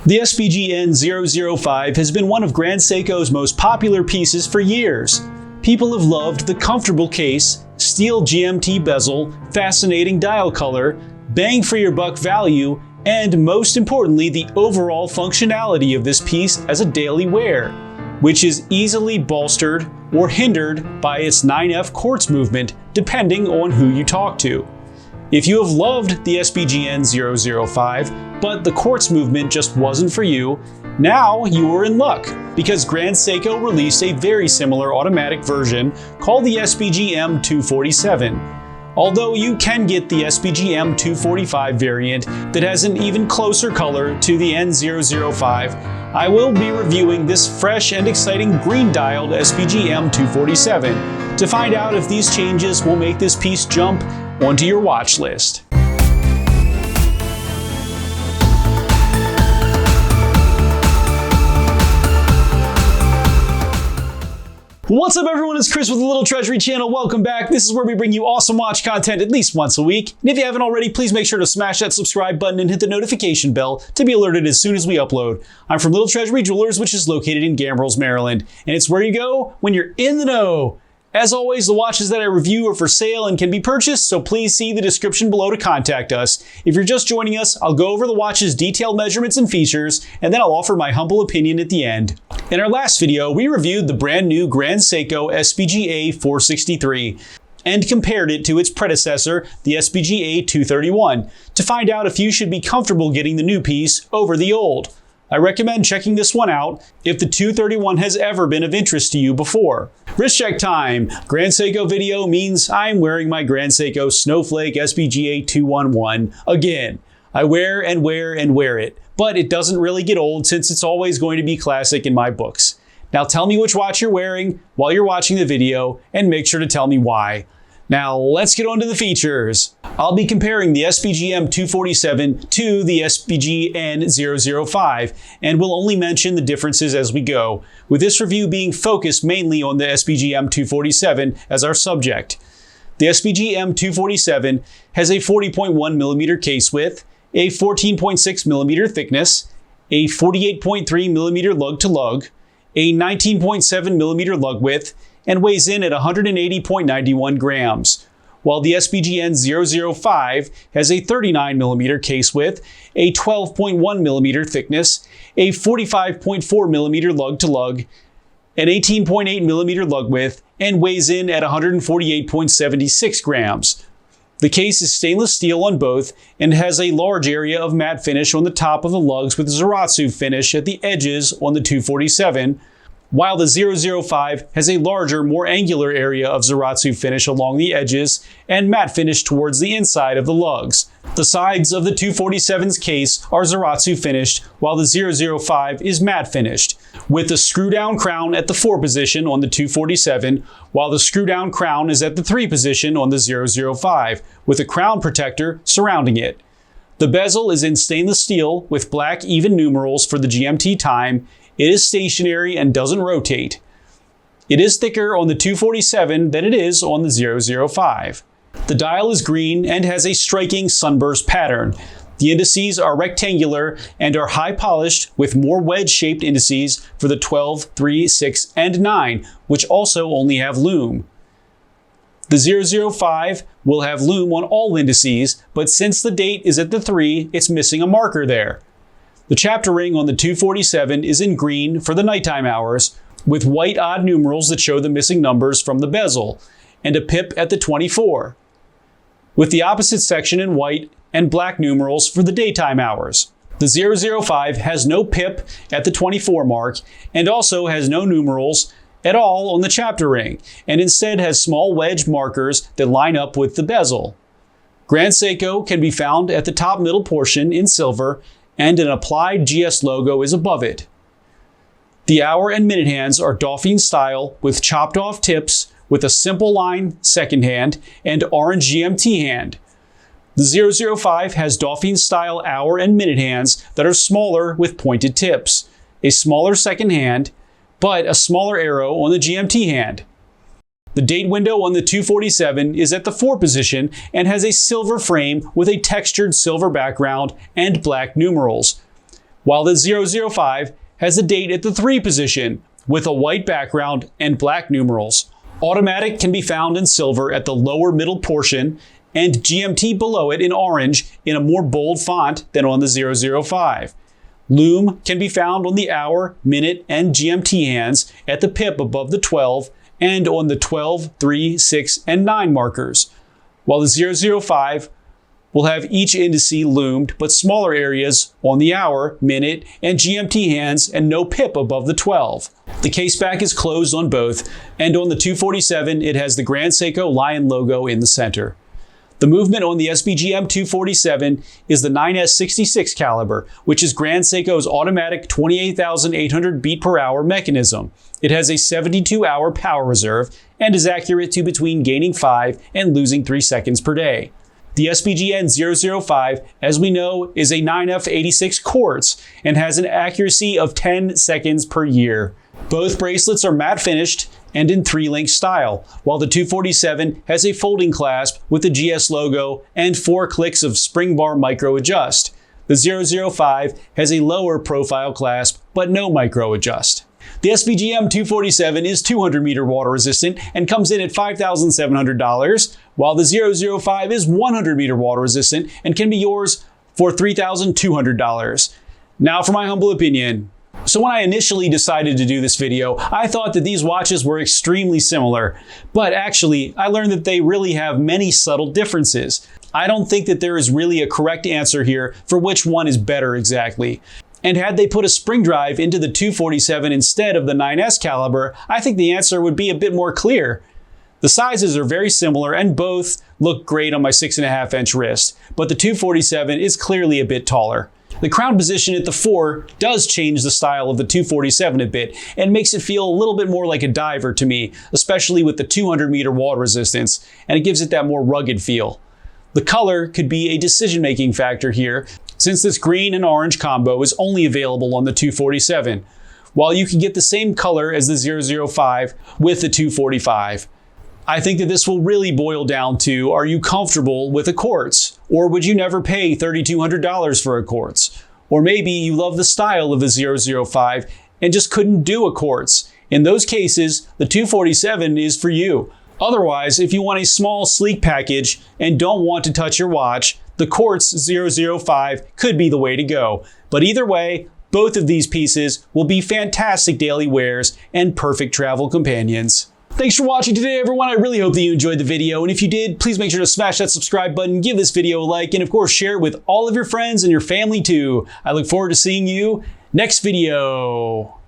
The SBGN005 has been one of Grand Seiko's most popular pieces for years. People have loved the comfortable case, steel GMT bezel, fascinating dial color, bang for your buck value, and most importantly, the overall functionality of this piece as a daily wear, which is easily bolstered or hindered by its 9F quartz movement depending on who you talk to. If you have loved the SBGN005, but the quartz movement just wasn't for you, now you are in luck, because Grand Seiko released a very similar automatic version called the SBGM247. Although you can get the SBGM245 variant that has an even closer color to the N005, I will be reviewing this fresh and exciting green-dialed SBGM247 to find out if these changes will make this piece jump onto your watch list. What's up everyone, it's Chris with the Little Treasury channel. Welcome back. This is where we bring you awesome watch content at least once a week. And if you haven't already, please make sure to smash that subscribe button and hit the notification bell to be alerted as soon as we upload. I'm from Little Treasury Jewelers, which is located in Gambrills, Maryland. And it's where you go when you're in the know. As always, the watches that I review are for sale and can be purchased, so please see the description below to contact us. If you're just joining us, I'll go over the watch's detailed measurements and features, and then I'll offer my humble opinion at the end. In our last video, we reviewed the brand new Grand Seiko SBGA463 and compared it to its predecessor, the SBGA231, to find out if you should be comfortable getting the new piece over the old. I recommend checking this one out if the 231 has ever been of interest to you before. Wrist check time. Grand Seiko video means I'm wearing my Grand Seiko Snowflake SBGA211 again. I wear and wear and wear it, but it doesn't really get old since it's always going to be classic in my books. Now tell me which watch you're wearing while you're watching the video and make sure to tell me why. Now let's get on to the features. I'll be comparing the SBGM247 to the SBGN005 and will only mention the differences as we go, with this review being focused mainly on the SBGM247 as our subject. The SBGM247 has a 40.1mm case width, a 14.6mm thickness, a 48.3mm lug-to-lug, a 19.7mm lug width, and weighs in at 180.91 grams, while the SBGN005 has a 39mm case width, a 12.1mm thickness, a 45.4mm lug-to-lug, an 18.8mm lug width, and weighs in at 148.76 grams. The case is stainless steel on both and has a large area of matte finish on the top of the lugs with Zaratsu finish at the edges on the 247, while the 005 has a larger, more angular area of Zaratsu finish along the edges and matte finish towards the inside of the lugs. The sides of the 247's case are Zaratsu finished, while the 005 is matte finished, with the screw-down crown at the 4 position on the 247, while the screw-down crown is at the 3 position on the 005, with a crown protector surrounding it. The bezel is in stainless steel with black even numerals for the GMT time. It is stationary and doesn't rotate. It is thicker on the 247 than it is on the 005. The dial is green and has a striking sunburst pattern. The indices are rectangular and are high polished with more wedge-shaped indices for the 12, 3, 6, and 9, which also only have lume. The 005 will have lume on all indices, but since the date is at the 3, it's missing a marker there. The chapter ring on the 247 is in green for the nighttime hours, with white odd numerals that show the missing numbers from the bezel, and a pip at the 24, with the opposite section in white and black numerals for the daytime hours. The 005 has no pip at the 24 mark and also has no numerals at all on the chapter ring, and instead has small wedge markers that line up with the bezel. Grand Seiko can be found at the top middle portion in silver, and an applied GS logo is above it. The hour and minute hands are Dauphine style with chopped off tips with a simple line second hand and orange GMT hand. The 005 has Dauphine style hour and minute hands that are smaller with pointed tips, a smaller second hand, but a smaller arrow on the GMT hand. The date window on the 247 is at the 4 position and has a silver frame with a textured silver background and black numerals. while the 005 has a date at the 3 position with a white background and black numerals. Automatic can be found in silver at the lower middle portion and GMT below it in orange in a more bold font than on the 005. Loom can be found on the hour, minute, and GMT hands at the pip above the 12 and on the 12, 3, 6, and 9 markers, while the 005 will have each indice loomed but smaller areas on the hour, minute, and GMT hands and no pip above the 12. The case back is closed on both, and on the 247 it has the Grand Seiko Lion logo in the center. The movement on the SBGM247 is the 9S66 caliber, which is Grand Seiko's automatic 28,800 beat per hour mechanism. It has a 72-hour power reserve and is accurate to between gaining 5 and losing 3 seconds per day. The SBGN005, as we know, is a 9F86 quartz and has an accuracy of 10 seconds per year. Both bracelets are matte finished and in 3-link style, while the 247 has a folding clasp with the GS logo and 4 clicks of spring bar micro adjust. The 005 has a lower profile clasp but no micro adjust. The SBGM247 is 200 meter water resistant and comes in at $5,700, while the 005 is 100 meter water resistant and can be yours for $3,200. Now for my humble opinion. So when I initially decided to do this video, I thought that these watches were extremely similar, but actually I learned that they really have many subtle differences. I don't think that there is really a correct answer here for which one is better exactly. And had they put a spring drive into the 247 instead of the 9S caliber, I think the answer would be a bit more clear. The sizes are very similar and both look great on my 6.5-inch wrist, but the 247 is clearly a bit taller. The crown position at the 4 does change the style of the 247 a bit and makes it feel a little bit more like a diver to me, especially with the 200 meter water resistance, and it gives it that more rugged feel. The color could be a decision-making factor here, since this green and orange combo is only available on the 247, while you can get the same color as the 005 with the 245. I think that this will really boil down to, are you comfortable with a quartz? Or would you never pay $3,200 for a quartz? Or maybe you love the style of the 005 and just couldn't do a quartz. In those cases, the 247 is for you. Otherwise, if you want a small, sleek package and don't want to touch your watch, the quartz 005 could be the way to go. But either way, both of these pieces will be fantastic daily wears and perfect travel companions. Thanks for watching today, everyone. I really hope that you enjoyed the video, and if you did, please make sure to smash that subscribe button, give this video a like, and of course share it with all of your friends and your family too. I look forward to seeing you next video.